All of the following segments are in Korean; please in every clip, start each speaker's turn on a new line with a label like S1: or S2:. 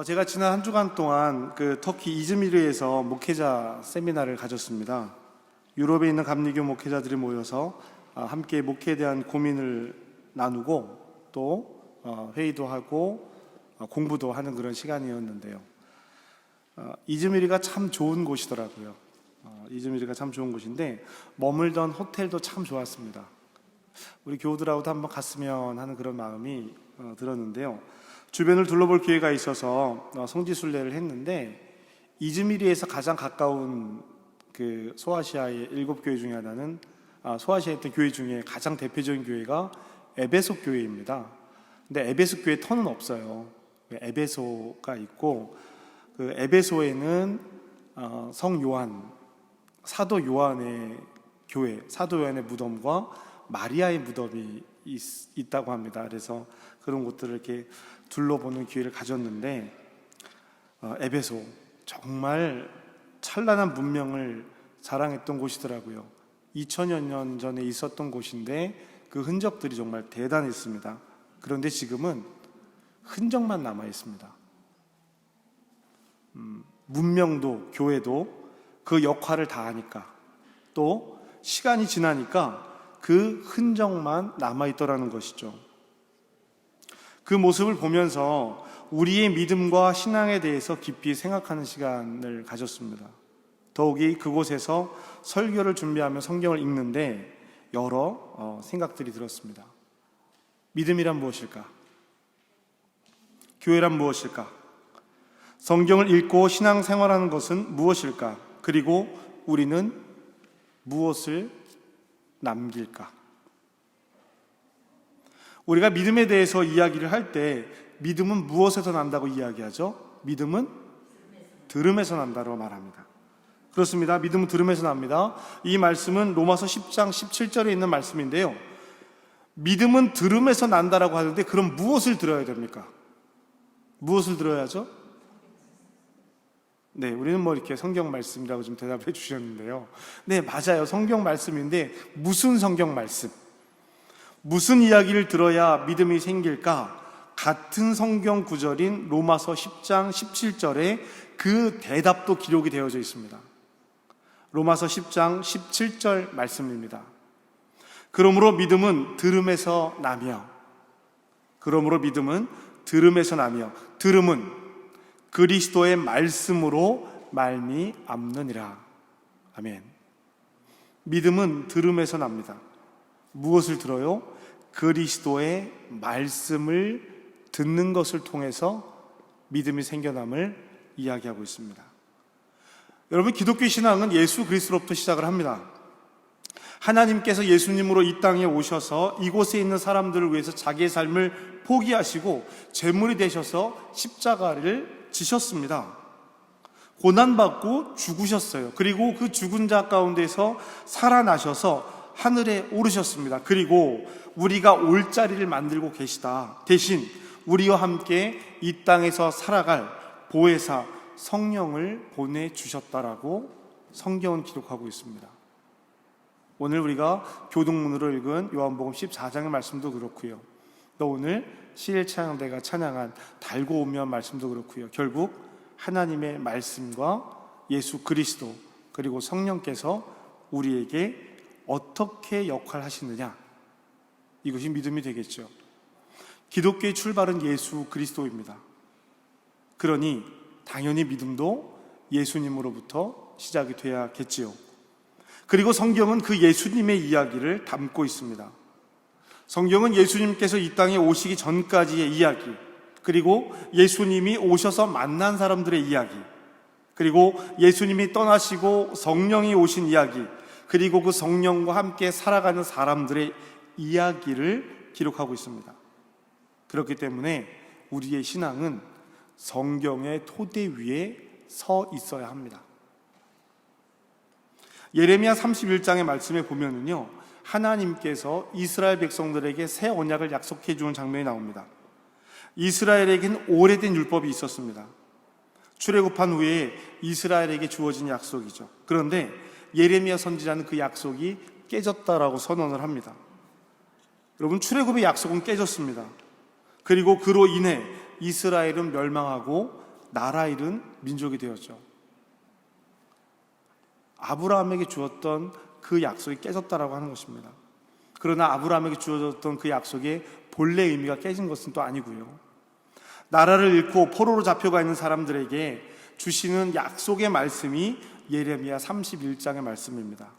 S1: 제가 지난 한 주간 동안 터키 이즈미르에서 목회자 세미나를 가졌습니다. 유럽에 있는 감리교 목회자들이 모여서 함께 목회에 대한 고민을 나누고 또 회의도 하고 공부도 하는 그런 시간이었는데요. 이즈미르가 참 좋은 곳이더라고요. 이즈미르가 참 좋은 곳인데 머물던 호텔도 참 좋았습니다. 우리 교우들하고도 한번 갔으면 하는 그런 마음이 들었는데요. 주변을 둘러볼 기회가 있어서 성지순례를 했는데 이즈미르에서 가장 가까운 소아시아의 7교회 중에 하나는 소아시아에 있던 교회 중에 가장 대표적인 교회가 에베소 교회입니다. 근데 에베소 교회 터는 없어요. 에베소가 있고 그 에베소에는 성 요한, 사도 요한의 교회, 사도 요한의 무덤과 마리아의 무덤이 있다고 합니다. 그래서 그런 곳들을 이렇게 둘러보는 기회를 가졌는데 에베소 정말 찬란한 문명을 자랑했던 곳이더라고요. 2000여 년 전에 있었던 곳인데 그 흔적들이 정말 대단했습니다. 그런데 지금은 흔적만 남아 있습니다. 문명도 교회도 그 역할을 다 하니까 또 시간이 지나니까 그 흔적만 남아 있더라는 것이죠. 그 모습을 보면서 우리의 믿음과 신앙에 대해서 깊이 생각하는 시간을 가졌습니다. 더욱이 그곳에서 설교를 준비하며 성경을 읽는데 여러 생각들이 들었습니다. 믿음이란 무엇일까? 교회란 무엇일까? 성경을 읽고 신앙생활하는 것은 무엇일까? 그리고 우리는 무엇을 남길까? 우리가 믿음에 대해서 이야기를 할 때 믿음은 무엇에서 난다고 이야기하죠? 믿음은 들음에서 난다고 말합니다. 그렇습니다. 믿음은 들음에서 납니다. 이 말씀은 로마서 10장 17절에 있는 말씀인데요. 믿음은 들음에서 난다라고 하는데 그럼 무엇을 들어야 됩니까? 무엇을 들어야죠? 네, 우리는 이렇게 성경 말씀이라고 좀 대답해 주셨는데요. 네, 맞아요. 성경 말씀인데 무슨 성경 말씀? 무슨 이야기를 들어야 믿음이 생길까? 같은 성경 구절인 로마서 10장 17절에 그 대답도 기록이 되어져 있습니다. 로마서 10장 17절 말씀입니다. 그러므로 믿음은 들음에서 나며 들음은 그리스도의 말씀으로 말미암느니라. 아멘. 믿음은 들음에서 납니다. 무엇을 들어요? 그리스도의 말씀을 듣는 것을 통해서 믿음이 생겨남을 이야기하고 있습니다. 여러분, 기독교 신앙은 예수 그리스도로부터 시작을 합니다. 하나님께서 예수님으로 이 땅에 오셔서 이곳에 있는 사람들을 위해서 자기의 삶을 포기하시고 제물이 되셔서 십자가를 지셨습니다. 고난받고 죽으셨어요. 그리고 그 죽은 자 가운데서 살아나셔서 하늘에 오르셨습니다. 그리고 우리가 올 자리를 만들고 계시다. 대신 우리와 함께 이 땅에서 살아갈 보혜사 성령을 보내주셨다라고 성경은 기록하고 있습니다. 오늘 우리가 교동문으로 읽은 요한복음 14장의 말씀도 그렇고요. 또 오늘 시일찬양대가 찬양한 달고 오면 말씀도 그렇고요. 결국 하나님의 말씀과 예수 그리스도 그리고 성령께서 우리에게 어떻게 역할하시느냐, 이것이 믿음이 되겠죠. 기독교의 출발은 예수 그리스도입니다. 그러니 당연히 믿음도 예수님으로부터 시작이 돼야겠지요. 그리고 성경은 그 예수님의 이야기를 담고 있습니다. 성경은 예수님께서 이 땅에 오시기 전까지의 이야기, 그리고 예수님이 오셔서 만난 사람들의 이야기, 그리고 예수님이 떠나시고 성령이 오신 이야기, 그리고 그 성령과 함께 살아가는 사람들의 이야기를 기록하고 있습니다. 그렇기 때문에 우리의 신앙은 성경의 토대 위에 서 있어야 합니다. 예레미야 31장의 말씀에 보면은요, 하나님께서 이스라엘 백성들에게 새 언약을 약속해 주는 장면이 나옵니다. 이스라엘에게는 오래된 율법이 있었습니다. 출애굽한 후에 이스라엘에게 주어진 약속이죠. 그런데 예레미야 선지자는 그 약속이 깨졌다라고 선언을 합니다. 여러분, 출애굽의 약속은 깨졌습니다. 그리고 그로 인해 이스라엘은 멸망하고 나라 잃은 민족이 되었죠. 아브라함에게 주었던 그 약속이 깨졌다라고 하는 것입니다. 그러나 아브라함에게 주어졌던 그 약속의 본래 의미가 깨진 것은 또 아니고요. 나라를 잃고 포로로 잡혀가 있는 사람들에게 주시는 약속의 말씀이 예레미야 31장의 말씀입니다.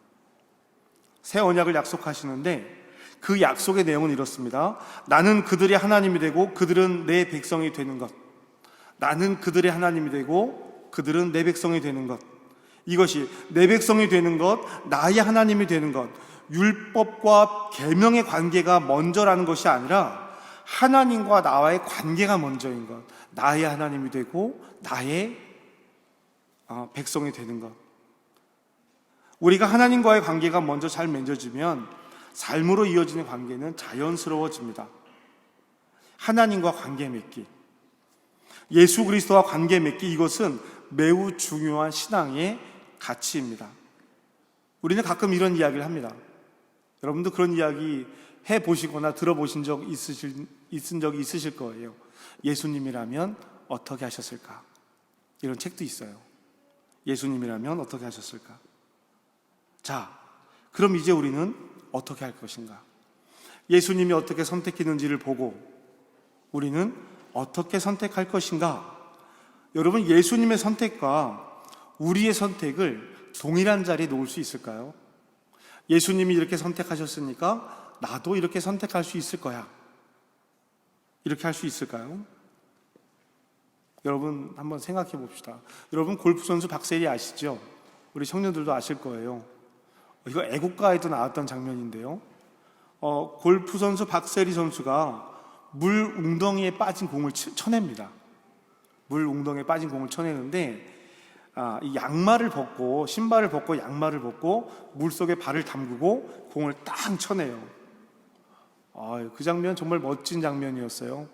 S1: 새 언약을 약속하시는데 그 약속의 내용은 이렇습니다. 나는 그들의 하나님이 되고 그들은 내 백성이 되는 것. 나는 그들의 하나님이 되고 그들은 내 백성이 되는 것. 이것이 내 백성이 되는 것, 나의 하나님이 되는 것, 율법과 계명의 관계가 먼저라는 것이 아니라 하나님과 나와의 관계가 먼저인 것, 나의 하나님이 되고 나의 백성이 되는 것. 우리가 하나님과의 관계가 먼저 잘 맺어지면 삶으로 이어지는 관계는 자연스러워집니다. 하나님과 관계 맺기, 예수 그리스도와 관계 맺기, 이것은 매우 중요한 신앙의 가치입니다. 우리는 가끔 이런 이야기를 합니다. 여러분도 그런 이야기 해보시거나 들어보신 적 있은 적이 있으실 거예요. 예수님이라면 어떻게 하셨을까? 이런 책도 있어요. 예수님이라면 어떻게 하셨을까? 자, 그럼 이제 우리는 어떻게 할 것인가? 예수님이 어떻게 선택했는지를 보고 우리는 어떻게 선택할 것인가? 여러분, 예수님의 선택과 우리의 선택을 동일한 자리에 놓을 수 있을까요? 예수님이 이렇게 선택하셨으니까 나도 이렇게 선택할 수 있을 거야. 이렇게 할 수 있을까요? 여러분 한번 생각해 봅시다. 여러분 골프 선수 박세리 아시죠? 우리 청년들도 아실 거예요. 이거 애국가에도 나왔던 장면인데요. 골프 선수 박세리 선수가 물 웅덩이에 빠진 공을 쳐냅니다. 물 웅덩이에 빠진 공을 쳐내는데 이 양말을 벗고 신발을 벗고 양말을 벗고 물속에 발을 담그고 공을 딱 쳐내요. 그 장면 정말 멋진 장면이었어요.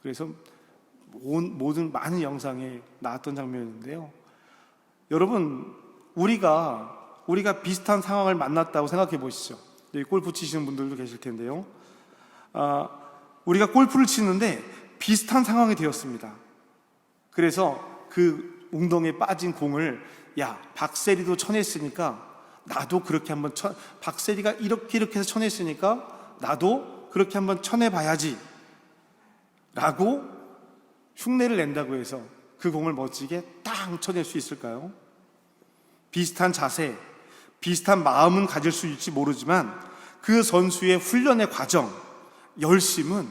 S1: 그래서 모든 많은 영상에 나왔던 장면인데요. 여러분, 우리가 비슷한 상황을 만났다고 생각해 보시죠. 여기 골프 치시는 분들도 계실 텐데요. 우리가 골프를 치는데 비슷한 상황이 되었습니다. 그래서 그 웅덩이에 빠진 공을 박세리도 쳐냈으니까 나도 그렇게 한번 박세리가 이렇게 해서 쳐냈으니까 나도 그렇게 한번 쳐내봐야지 라고 흉내를 낸다고 해서 그 공을 멋지게 딱 쳐낼 수 있을까요? 비슷한 자세, 비슷한 마음은 가질 수 있을지 모르지만 그 선수의 훈련의 과정, 열심은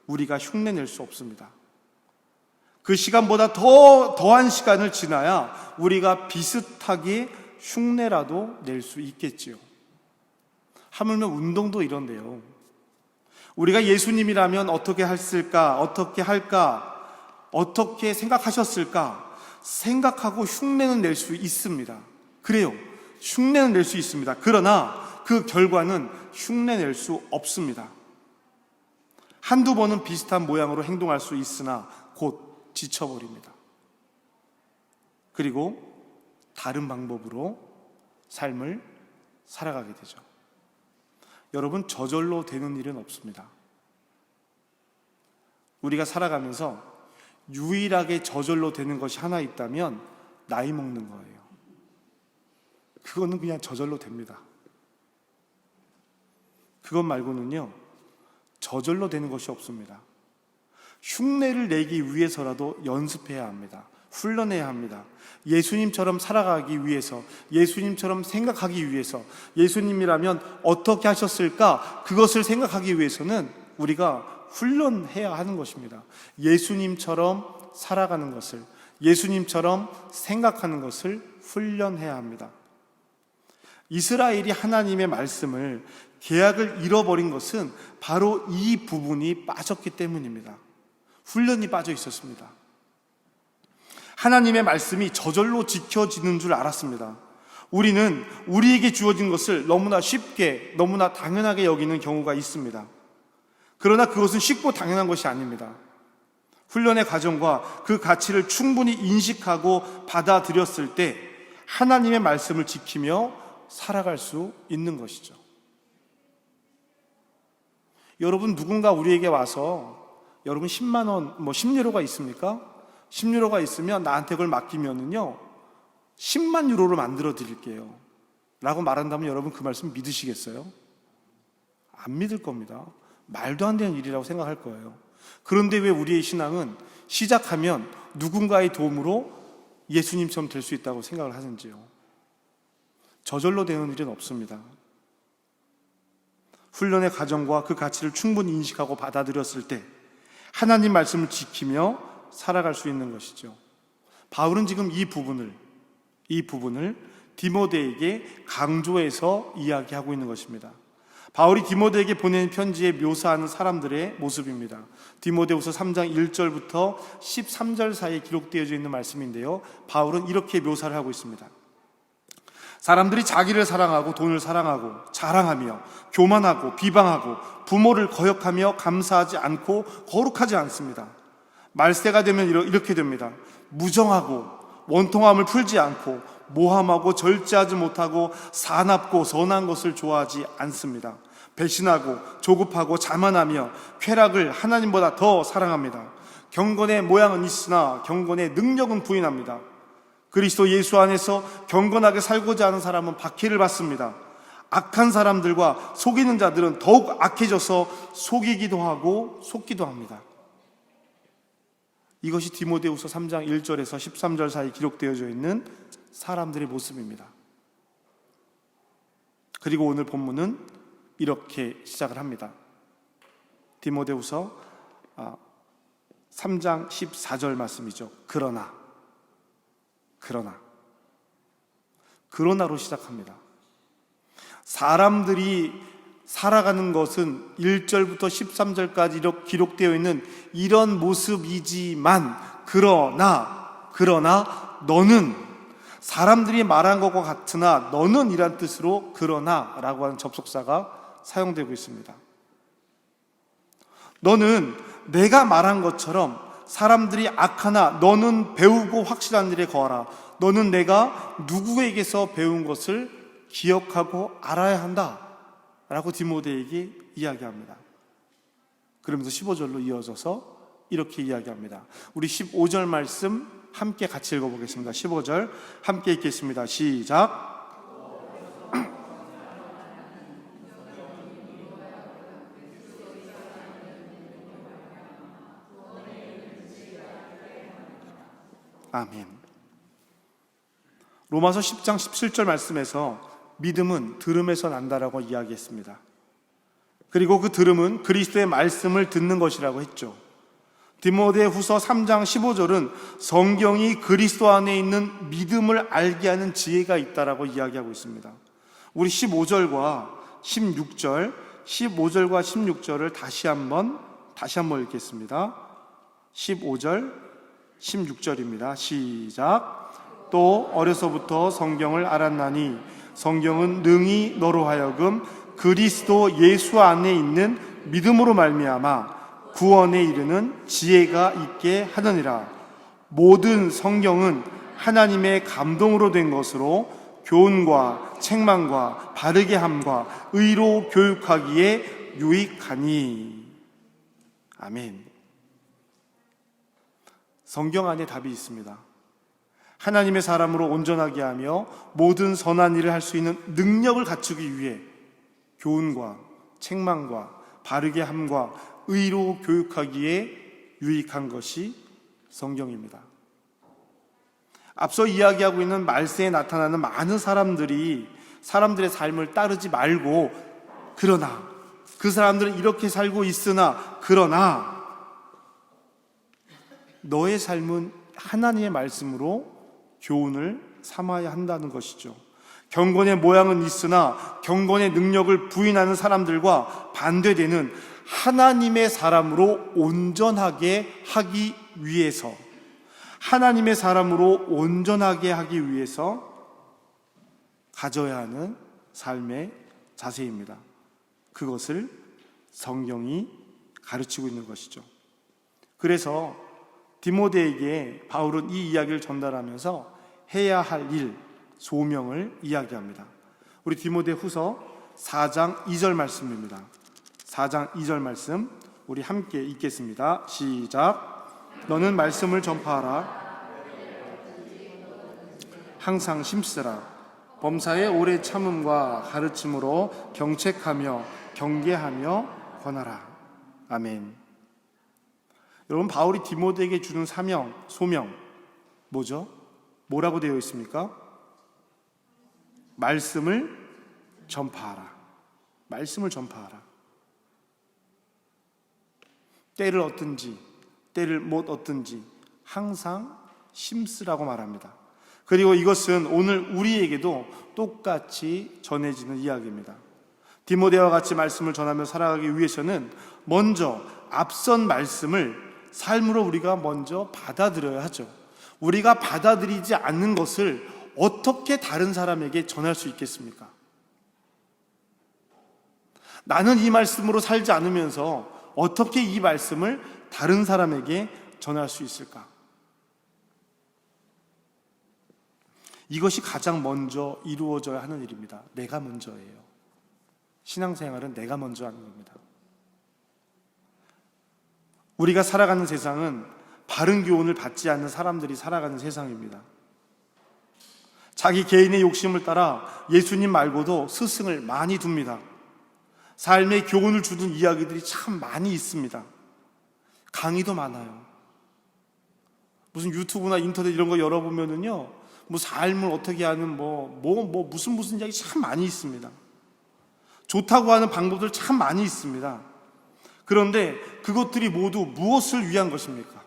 S1: 우리가 흉내낼 수 없습니다. 그 시간보다 더한 시간을 지나야 우리가 비슷하게 흉내라도 낼 수 있겠지요. 하물며 운동도 이런데요. 우리가 예수님이라면 어떻게 했을까? 어떻게 할까? 어떻게 생각하셨을까? 생각하고 흉내는 낼 수 있습니다. 그래요. 흉내는 낼 수 있습니다. 그러나 그 결과는 흉내낼 수 없습니다. 한두 번은 비슷한 모양으로 행동할 수 있으나 곧 지쳐버립니다. 그리고 다른 방법으로 삶을 살아가게 되죠. 여러분, 저절로 되는 일은 없습니다. 우리가 살아가면서 유일하게 저절로 되는 것이 하나 있다면 나이 먹는 거예요. 그거는 그냥 저절로 됩니다. 그것 말고는요, 저절로 되는 것이 없습니다. 흉내를 내기 위해서라도 연습해야 합니다. 훈련해야 합니다. 예수님처럼 살아가기 위해서, 예수님처럼 생각하기 위해서, 예수님이라면 어떻게 하셨을까? 그것을 생각하기 위해서는 우리가 훈련해야 하는 것입니다. 예수님처럼 살아가는 것을, 예수님처럼 생각하는 것을 훈련해야 합니다. 이스라엘이 하나님의 말씀을, 계약을 잃어버린 것은 바로 이 부분이 빠졌기 때문입니다. 훈련이 빠져 있었습니다. 하나님의 말씀이 저절로 지켜지는 줄 알았습니다. 우리는 우리에게 주어진 것을 너무나 쉽게, 너무나 당연하게 여기는 경우가 있습니다. 그러나 그것은 쉽고 당연한 것이 아닙니다. 훈련의 과정과 그 가치를 충분히 인식하고 받아들였을 때 하나님의 말씀을 지키며 살아갈 수 있는 것이죠. 여러분, 누군가 우리에게 와서 여러분 10만 원, 10유로가 있습니까? 10유로가 있으면 나한테 그걸 맡기면은요 10만 유로로 만들어 드릴게요 라고 말한다면 여러분 그 말씀 믿으시겠어요? 안 믿을 겁니다. 말도 안 되는 일이라고 생각할 거예요. 그런데 왜 우리의 신앙은 시작하면 누군가의 도움으로 예수님처럼 될 수 있다고 생각을 하는지요? 저절로 되는 일은 없습니다. 훈련의 과정과 그 가치를 충분히 인식하고 받아들였을 때 하나님 말씀을 지키며 살아갈 수 있는 것이죠. 바울은 지금 이 부분을 디모데에게 강조해서 이야기하고 있는 것입니다. 바울이 디모데에게 보낸 편지에 묘사하는 사람들의 모습입니다. 디모데후서 3장 1절부터 13절 사이에 기록되어져 있는 말씀인데요, 바울은 이렇게 묘사를 하고 있습니다. 사람들이 자기를 사랑하고 돈을 사랑하고 자랑하며 교만하고 비방하고 부모를 거역하며 감사하지 않고 거룩하지 않습니다. 말세가 되면 이렇게 됩니다. 무정하고 원통함을 풀지 않고 모함하고 절제하지 못하고 사납고 선한 것을 좋아하지 않습니다. 배신하고 조급하고 자만하며 쾌락을 하나님보다 더 사랑합니다. 경건의 모양은 있으나 경건의 능력은 부인합니다. 그리스도 예수 안에서 경건하게 살고자 하는 사람은 박해를 받습니다. 악한 사람들과 속이는 자들은 더욱 악해져서 속이기도 하고 속기도 합니다. 이것이 디모데후서 3장 1절에서 13절 사이 기록되어져 있는 사람들의 모습입니다. 그리고 오늘 본문은 이렇게 시작을 합니다. 디모데후서 3장 14절 말씀이죠. 그러나로 시작합니다. 사람들이 살아가는 것은 1절부터 13절까지 이렇게 기록되어 있는 이런 모습이지만 그러나 너는, 사람들이 말한 것과 같으나 너는 이란 뜻으로 그러나 라고 하는 접속사가 사용되고 있습니다. 너는 내가 말한 것처럼 사람들이 악하나 너는 배우고 확실한 일에 거하라. 너는 내가 누구에게서 배운 것을 기억하고 알아야 한다 라고 디모데에게 이야기합니다. 그러면서 15절로 이어져서 이렇게 이야기합니다. 우리 15절 말씀 함께 같이 읽어보겠습니다. 15절 함께 읽겠습니다. 시작. 아멘. 로마서 10장 17절 말씀에서 믿음은 들음에서 난다라고 이야기했습니다. 그리고 그 들음은 그리스도의 말씀을 듣는 것이라고 했죠. 디모데후서 3장 15절은 성경이 그리스도 안에 있는 믿음을 알게 하는 지혜가 있다라고 이야기하고 있습니다. 우리 15절과 16절을 다시 한번 읽겠습니다. 15절 16절입니다. 시작. 또 어려서부터 성경을 알았나니 성경은 능히 너로 하여금 그리스도 예수 안에 있는 믿음으로 말미암아 구원에 이르는 지혜가 있게 하느니라. 모든 성경은 하나님의 감동으로 된 것으로 교훈과 책망과 바르게 함과 의로 교육하기에 유익하니. 아멘. 성경 안에 답이 있습니다. 하나님의 사람으로 온전하게 하며 모든 선한 일을 할 수 있는 능력을 갖추기 위해 교훈과 책망과 바르게 함과 의로 교육하기에 유익한 것이 성경입니다. 앞서 이야기하고 있는 말세에 나타나는 많은 사람들의 삶을 따르지 말고, 그러나 그 사람들은 이렇게 살고 있으나 그러나 너의 삶은 하나님의 말씀으로 교훈을 삼아야 한다는 것이죠. 경건의 모양은 있으나 경건의 능력을 부인하는 사람들과 반대되는 하나님의 사람으로 온전하게 하기 위해서, 가져야 하는 삶의 자세입니다. 그것을 성경이 가르치고 있는 것이죠. 그래서 디모데에게 바울은 이 이야기를 전달하면서 해야 할 일, 소명을 이야기합니다. 우리 디모데후서 4장 2절 말씀입니다. 4장 2절 말씀 우리 함께 읽겠습니다. 시작. 너는 말씀을 전파하라. 항상 힘쓰라. 범사의 오래 참음과 가르침으로 경책하며 경계하며 권하라. 아멘. 여러분, 바울이 디모데에게 주는 사명, 소명 뭐죠? 뭐라고 되어 있습니까? 말씀을 전파하라. 말씀을 전파하라. 때를 얻든지 때를 못 얻든지 항상 힘쓰라고 말합니다. 그리고 이것은 오늘 우리에게도 똑같이 전해지는 이야기입니다. 디모데와 같이 말씀을 전하며 살아가기 위해서는 먼저 앞선 말씀을 삶으로 우리가 먼저 받아들여야 하죠. 우리가 받아들이지 않는 것을 어떻게 다른 사람에게 전할 수 있겠습니까? 나는 이 말씀으로 살지 않으면서 어떻게 이 말씀을 다른 사람에게 전할 수 있을까? 이것이 가장 먼저 이루어져야 하는 일입니다. 내가 먼저예요. 신앙생활은 내가 먼저 하는 겁니다. 우리가 살아가는 세상은 바른 교훈을 받지 않는 사람들이 살아가는 세상입니다. 자기 개인의 욕심을 따라 예수님 말고도 스승을 많이 둡니다. 삶의 교훈을 주는 이야기들이 참 많이 있습니다. 강의도 많아요. 무슨 유튜브나 인터넷 이런 거 열어보면은요, 뭐 삶을 어떻게 하는 무슨 이야기 참 많이 있습니다. 좋다고 하는 방법들 참 많이 있습니다. 그런데 그것들이 모두 무엇을 위한 것입니까?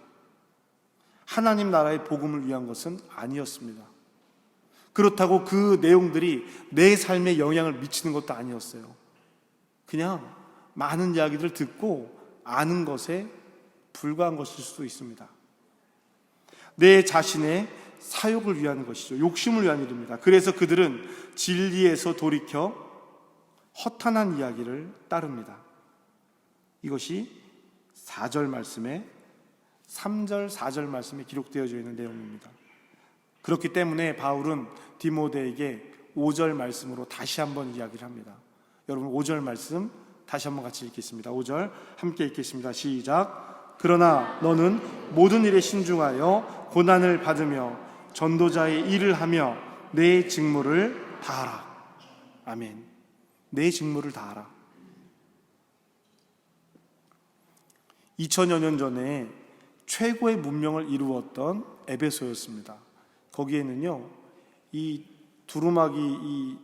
S1: 하나님 나라의 복음을 위한 것은 아니었습니다. 그렇다고 그 내용들이 내 삶에 영향을 미치는 것도 아니었어요. 그냥 많은 이야기를 듣고 아는 것에 불과한 것일 수도 있습니다. 내 자신의 사욕을 위한 것이죠. 욕심을 위한 일입니다. 그래서 그들은 진리에서 돌이켜 허탄한 이야기를 따릅니다. 이것이 4절 말씀에 3절, 4절 말씀에 기록되어져 있는 내용입니다. 그렇기 때문에 바울은 디모데에게 5절 말씀으로 다시 한번 이야기를 합니다. 여러분, 5절 말씀 다시 한번 같이 읽겠습니다. 5절 함께 읽겠습니다. 시작. 그러나 너는 모든 일에 신중하여 고난을 받으며 전도자의 일을 하며 내 직무를 다하라. 아멘. 내 직무를 다하라. 2000여 년 전에 최고의 문명을 이루었던 에베소였습니다. 거기에는요, 이 두루마기 이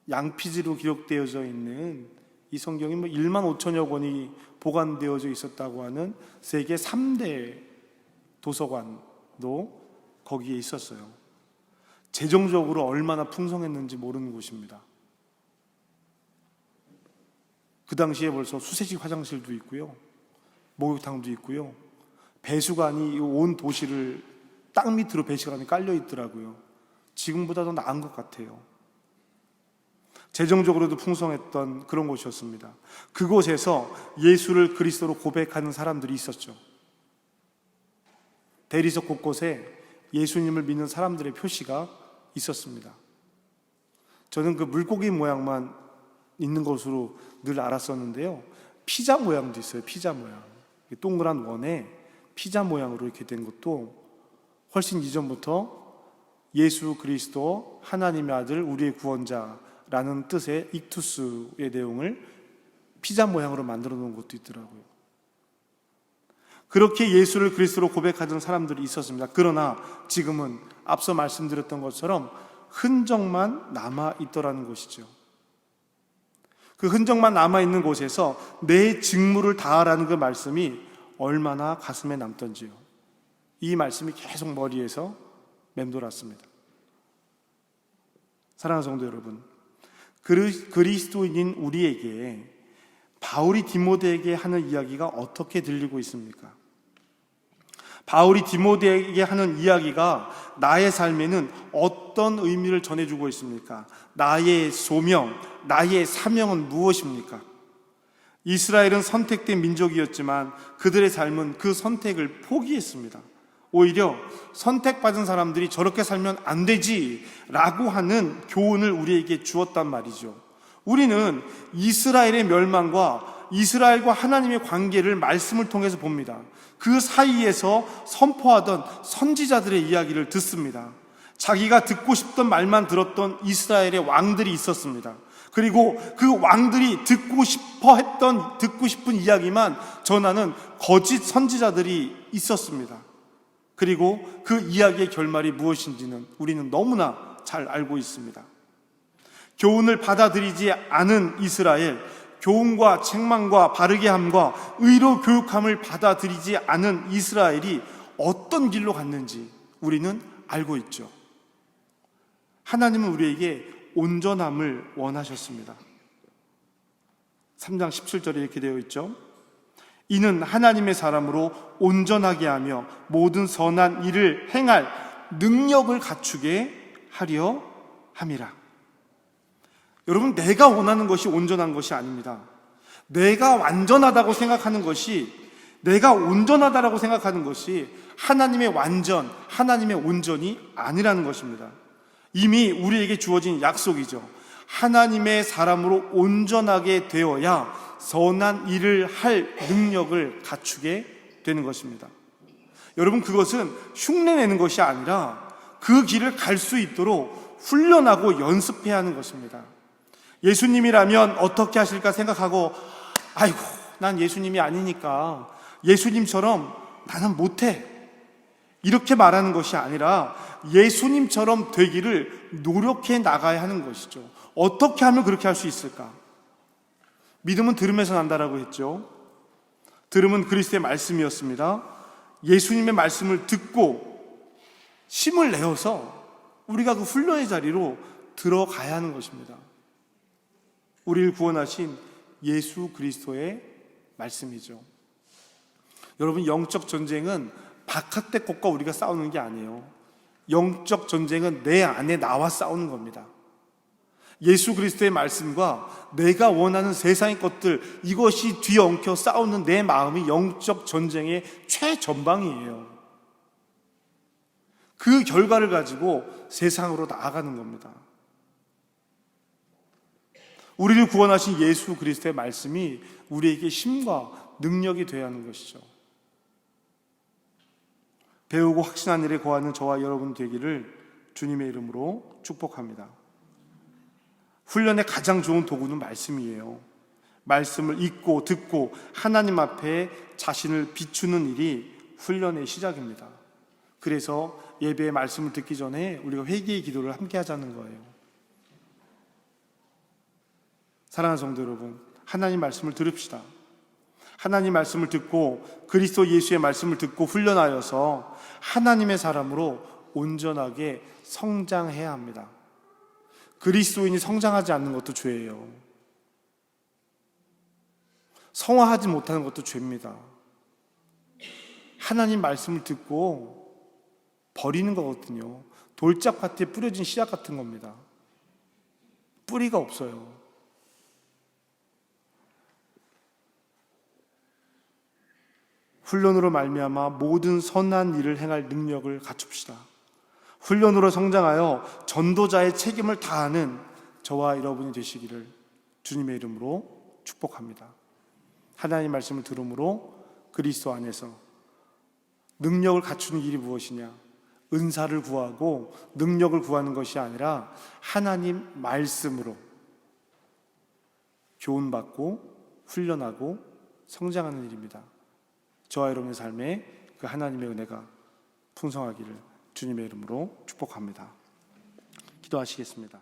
S1: 양피지로 기록되어져 있는 이 성경이 1만 5천여 권이 보관되어져 있었다고 하는 세계 3대 도서관도 거기에 있었어요. 재정적으로 얼마나 풍성했는지 모르는 곳입니다. 그 당시에 벌써 수세식 화장실도 있고요, 목욕탕도 있고요, 배수관이 온 도시를 땅 밑으로 배수관이 깔려 있더라고요. 지금보다 더 나은 것 같아요. 재정적으로도 풍성했던 그런 곳이었습니다. 그곳에서 예수를 그리스도로 고백하는 사람들이 있었죠. 대리석 곳곳에 예수님을 믿는 사람들의 표시가 있었습니다. 저는 그 물고기 모양만 있는 것으로 늘 알았었는데요, 피자 모양도 있어요. 피자 모양, 동그란 원에 피자 모양으로 이렇게 된 것도 훨씬 이전부터 예수 그리스도 하나님의 아들 우리의 구원자라는 뜻의 익투스의 내용을 피자 모양으로 만들어 놓은 것도 있더라고요. 그렇게 예수를 그리스도로 고백하던 사람들이 있었습니다. 그러나 지금은 앞서 말씀드렸던 것처럼 흔적만 남아있더라는 것이죠. 그 흔적만 남아있는 곳에서 내 직무를 다하라는 그 말씀이 얼마나 가슴에 남던지요. 이 말씀이 계속 머리에서 맴돌았습니다. 사랑하는 성도 여러분, 그리스도인인 우리에게 바울이 디모데에게 하는 이야기가 어떻게 들리고 있습니까? 바울이 디모데에게 하는 이야기가 나의 삶에는 어떤 의미를 전해주고 있습니까? 나의 소명, 나의 사명은 무엇입니까? 이스라엘은 선택된 민족이었지만 그들의 삶은 그 선택을 포기했습니다. 오히려 선택받은 사람들이 저렇게 살면 안 되지 라고 하는 교훈을 우리에게 주었단 말이죠. 우리는 이스라엘의 멸망과 이스라엘과 하나님의 관계를 말씀을 통해서 봅니다. 그 사이에서 선포하던 선지자들의 이야기를 듣습니다. 자기가 듣고 싶던 말만 들었던 이스라엘의 왕들이 있었습니다. 그리고 그 왕들이 듣고 싶은 이야기만 전하는 거짓 선지자들이 있었습니다. 그리고 그 이야기의 결말이 무엇인지는 우리는 너무나 잘 알고 있습니다. 교훈을 받아들이지 않은 이스라엘, 교훈과 책망과 바르게 함과 의로 교육함을 받아들이지 않은 이스라엘이 어떤 길로 갔는지 우리는 알고 있죠. 하나님은 우리에게 온전함을 원하셨습니다. 3장 17절에 이렇게 되어 있죠. 이는 하나님의 사람으로 온전하게 하며 모든 선한 일을 행할 능력을 갖추게 하려 함이라. 여러분, 내가 원하는 것이 온전한 것이 아닙니다. 내가 완전하다고 생각하는 것이, 내가 온전하다라고 생각하는 것이 하나님의 완전, 하나님의 온전이 아니라는 것입니다. 이미 우리에게 주어진 약속이죠. 하나님의 사람으로 온전하게 되어야 선한 일을 할 능력을 갖추게 되는 것입니다. 여러분, 그것은 흉내내는 것이 아니라 그 길을 갈 수 있도록 훈련하고 연습해야 하는 것입니다. 예수님이라면 어떻게 하실까 생각하고, 아이고, 난 예수님이 아니니까 예수님처럼 나는 못해, 이렇게 말하는 것이 아니라 예수님처럼 되기를 노력해 나가야 하는 것이죠. 어떻게 하면 그렇게 할 수 있을까? 믿음은 들음에서 난다라고 했죠. 들음은 그리스도의 말씀이었습니다. 예수님의 말씀을 듣고 힘을 내어서 우리가 그 훈련의 자리로 들어가야 하는 것입니다. 우리를 구원하신 예수 그리스도의 말씀이죠. 여러분, 영적 전쟁은 바깥의 것과 우리가 싸우는 게 아니에요. 영적 전쟁은 내 안에 나와 싸우는 겁니다. 예수 그리스도의 말씀과 내가 원하는 세상의 것들, 이것이 뒤엉켜 싸우는 내 마음이 영적 전쟁의 최전방이에요. 그 결과를 가지고 세상으로 나아가는 겁니다. 우리를 구원하신 예수 그리스도의 말씀이 우리에게 힘과 능력이 되어야 하는 것이죠. 배우고 확신한 일에 거하는 저와 여러분 되기를 주님의 이름으로 축복합니다. 훈련의 가장 좋은 도구는 말씀이에요. 말씀을 읽고 듣고 하나님 앞에 자신을 비추는 일이 훈련의 시작입니다. 그래서 예배의 말씀을 듣기 전에 우리가 회개의 기도를 함께 하자는 거예요. 사랑하는 성도 여러분, 하나님 말씀을 들읍시다. 하나님 말씀을 듣고 그리스도 예수의 말씀을 듣고 훈련하여서 하나님의 사람으로 온전하게 성장해야 합니다. 그리스도인이 성장하지 않는 것도 죄예요. 성화하지 못하는 것도 죄입니다. 하나님 말씀을 듣고 버리는 거거든요. 돌짝밭에 뿌려진 씨앗 같은 겁니다. 뿌리가 없어요. 훈련으로 말미암아 모든 선한 일을 행할 능력을 갖춥시다. 훈련으로 성장하여 전도자의 책임을 다하는 저와 여러분이 되시기를 주님의 이름으로 축복합니다. 하나님의 말씀을 들음으로 그리스도 안에서 능력을 갖추는 일이 무엇이냐? 은사를 구하고 능력을 구하는 것이 아니라 하나님 말씀으로 교훈받고 훈련하고 성장하는 일입니다. 저와 여러분의 삶에 그 하나님의 은혜가 풍성하기를 주님의 이름으로 축복합니다. 기도하시겠습니다.